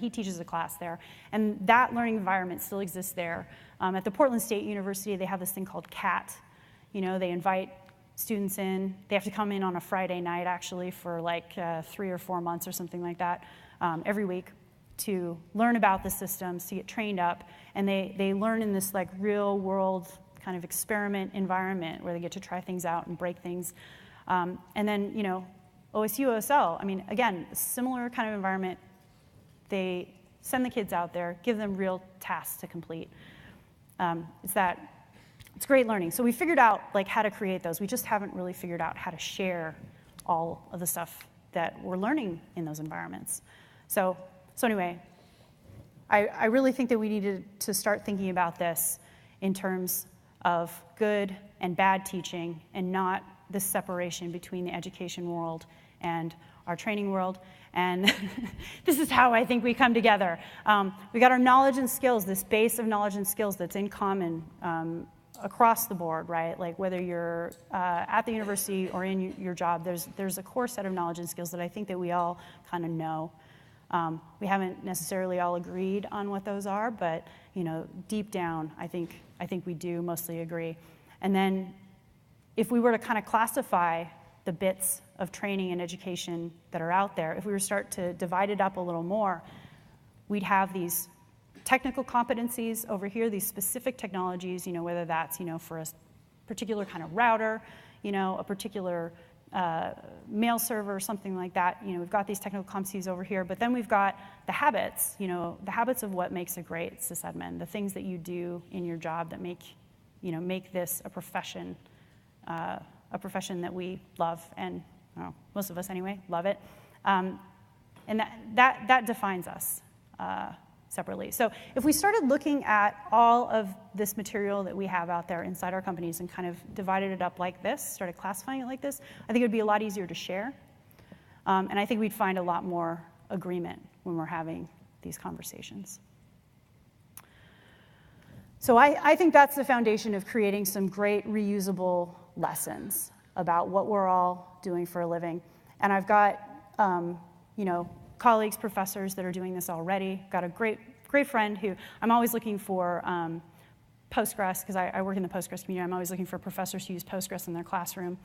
he teaches a class there. And that learning environment still exists there. At the Portland State University, they have this thing called CAT. They invite students in. They have to come in on a Friday night, actually, for like 3 or 4 months or something like that, every week, to learn about the systems, to get trained up. And they learn in this like real world kind of experiment environment where they get to try things out and break things. And then, OSU, OSL, I mean, again, similar kind of environment. They send the kids out there, give them real tasks to complete. It's great learning. So we figured out like how to create those. We just haven't really figured out how to share all of the stuff that we're learning in those environments. So anyway, I really think that we needed to start thinking about this in terms of good and bad teaching and not this separation between the education world and our training world. And this is how I think we come together. We got our knowledge and skills, this base of knowledge and skills that's in common across the board, right? Like whether you're at the university or in your job, there's a core set of knowledge and skills that I think that we all kind of know. We haven't necessarily all agreed on what those are, but deep down, I think we do mostly agree. And then if we were to kind of classify the bits of training and education that are out there, if we were to start to divide it up a little more, we'd have these technical competencies over here, these specific technologies, whether that's, for a particular kind of router, a particular mail server or something like that. We've got these technical competencies over here, but then we've got the habits, the habits of what makes a great sysadmin, the things that you do in your job that make this a profession that we love, and most of us anyway love it, and that defines us separately. So if we started looking at all of this material that we have out there inside our companies and kind of divided it up like this, started classifying it like this, I think it would be a lot easier to share, and I think we'd find a lot more agreement when we're having these conversations. So I think that's the foundation of creating some great reusable lessons about what we're all doing for a living. And I've got, colleagues, professors that are doing this already. Got a great friend who I'm always looking for Postgres, because I work in the Postgres community. I'm always looking for professors who use Postgres in their classroom.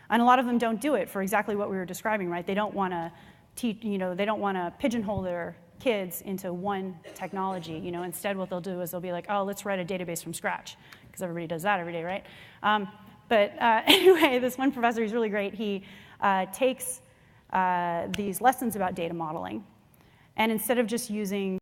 And a lot of them don't do it for exactly what we were describing, right? They don't want to teach, they don't want to pigeonhole their kids into one technology. Instead what they'll do is they'll be like, oh, let's write a database from scratch, because everybody does that every day, right? But anyway, this one professor, he's really great. He takes these lessons about data modeling, and instead of just using